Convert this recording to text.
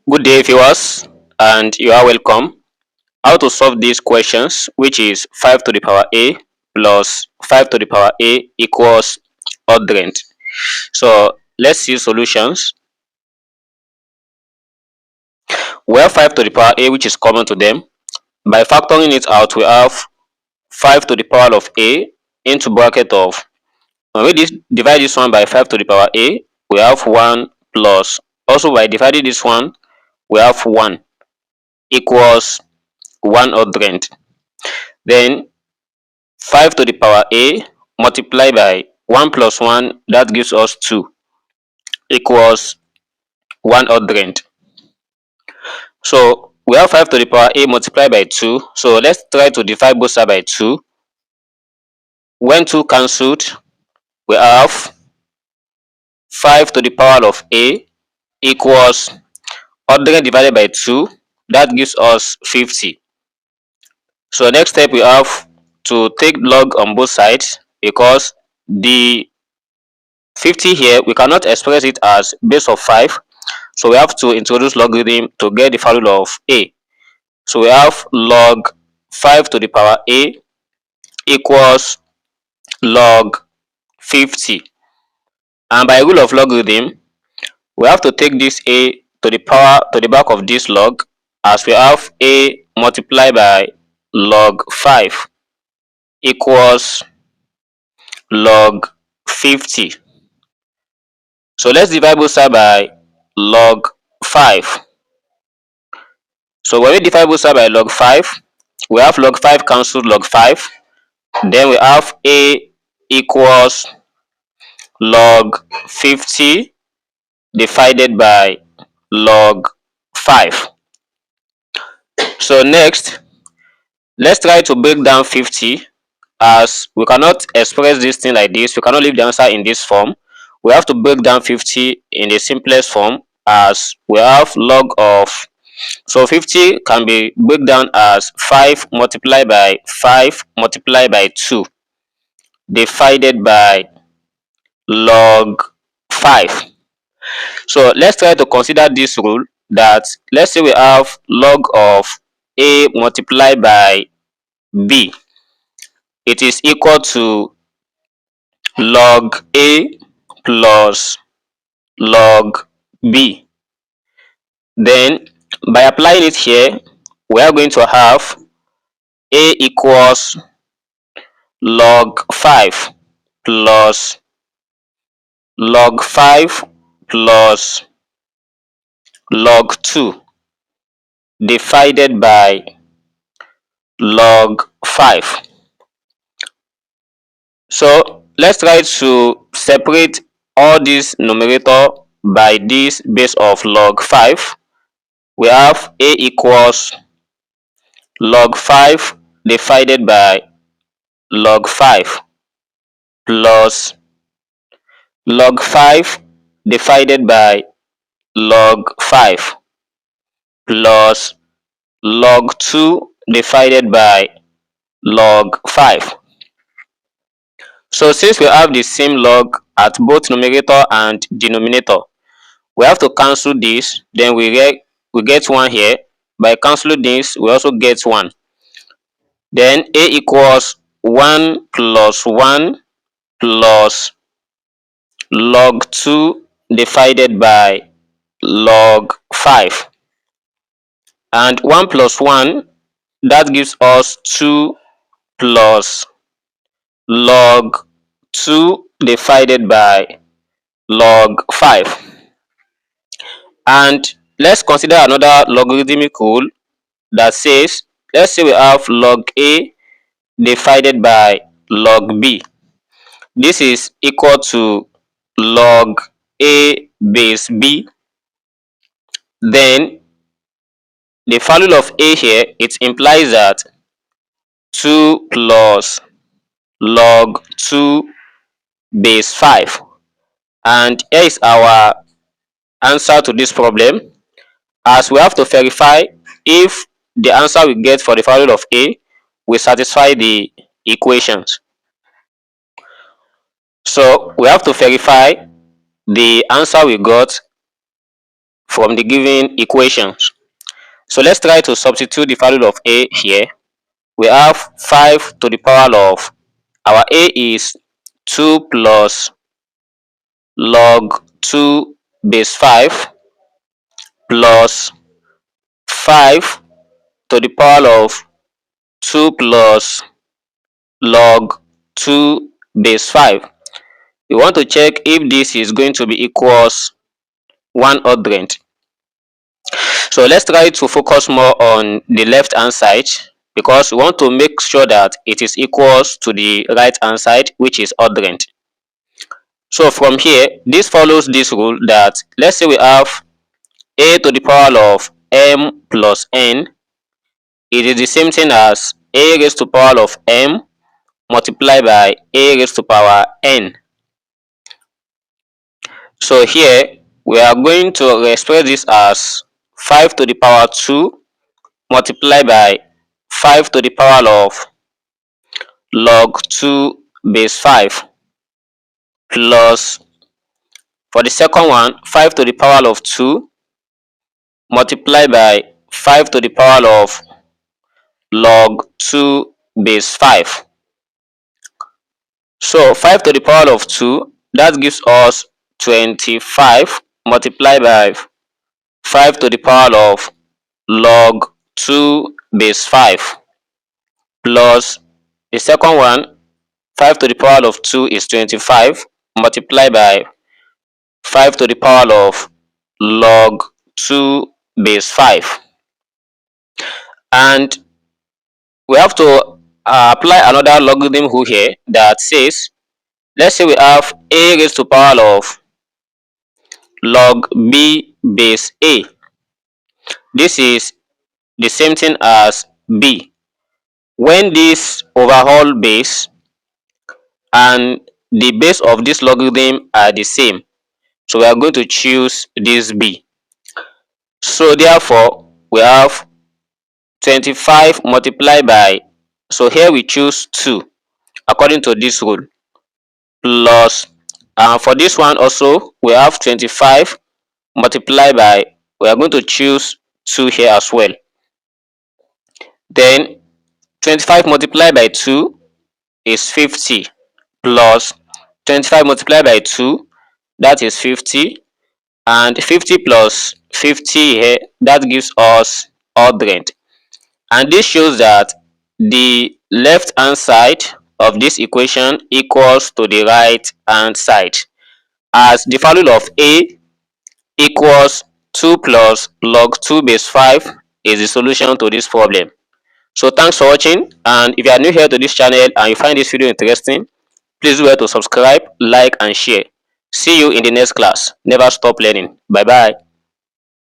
Good day, viewers, and you are welcome. How to solve these questions, which is 5 to the power a plus 5 to the power a equals odd rent. So let's see solutions. We have 5 to the power a, which is common to them. By factoring it out, we have 5 to the power of a into bracket of, when we divide this one by 5 to the power a, we have 1 plus, also by dividing this one, we have 1 equals 1 odd rent. Then 5 to the power a multiplied by 1 plus 1, that gives us 2 equals 1 odd rent. So we have 5 to the power a multiplied by 2. So let's try to divide both sides by 2. When 2 cancelled, we have 5 to the power of a equals odd rent divided by 2. That gives us 50. So next step, we have to take log on both sides, because the 50 here, we cannot express it as base of 5. So we have to introduce logarithm to get the value of a. So we have log 5 to the power a equals log 50. And by rule of logarithm, we have to take this a to the power to the back of this log, as we have a multiplied by log 5 equals log 50. So let's divide both sides by log 5. So when we divide both sides by log 5, we have log 5 cancelled log 5. Then we have a equals log 50 divided by log 5. So next, let's try to break down 50, as we cannot express this thing like this. We cannot leave the answer in this form. We have to break down 50 in the simplest form, as we have log of, so 50 can be broken down as 5 multiplied by 5 multiplied by 2 divided by log 5. So let's try to consider this rule, that let's say we have log of a multiplied by b. It is equal to log a plus log b. Then by applying it here, we are going to have a equals log 5 plus log 5 plus log 2 divided by log 5. So let's try to separate all this numerator by this base of log 5. We have a equals log 5 divided by log 5 plus log 5 divided by log 5 plus log 2 divided by log 5. So since we have the same log at both numerator and denominator, we have to cancel this. Then we get 1 here. By cancelling this, we also get 1. Then a equals 1 plus 1 plus log 2 divided by log 5. And 1 plus 1, that gives us 2 plus log 2 divided by log 5. And let's consider another logarithmic rule that says, let's say we have log a divided by log b. This is equal to log a base b. Then the value of a here, it implies that 2 plus log 2 base 5. And here is our answer to this problem, as we have to verify if the answer we get for the value of a will satisfy the equations. So we have to verify the answer we got from the given equations. So let's try to substitute the value of a here. We have 5 to the power of, our a is 2 plus log 2 base 5 plus 5 to the power of 2 plus log 2 base 5. We want to check if this is going to be equals 100. So let's try to focus more on the left hand side, because we want to make sure that it is equals to the right hand side, which is 100. So from here, this follows this rule that, let's say we have a to the power of m plus n. It is the same thing as a raised to power of m multiplied by a raised to power n. So here we are going to express this as 5 to the power 2 multiplied by 5 to the power of log 2 base 5 plus, for the second one, 5 to the power of 2 multiplied by 5 to the power of log 2 base 5. So 5 to the power of 2, that gives us 25 multiplied by 5 to the power of log 2 base 5 plus the second one, 5 to the power of 2 is 25 multiplied by 5 to the power of log 2 base 5. And we have to apply another logarithm rule here that says, let's say we have a raised to power of log b base a. This is the same thing as b. When this overall base and the base of this logarithm are the same, so we are going to choose this b. So therefore we have 25 multiplied by, so here we choose 2 according to this rule, plus, and for this one also we have 25 multiplied by, we are going to choose 2 here as well. Then 25 multiplied by 2 is 50 plus 25 multiplied by 2, that is 50, and 50 plus 50 here, that gives us 100. And this shows that the left hand side of this equation equals to the right hand side, as the value of a equals 2 plus log 2 base 5 is the solution to this problem. So thanks for watching, and if you are new here to this channel and you find this video interesting, please do well to subscribe, like and share. See you in the next class. Never stop learning. Bye bye.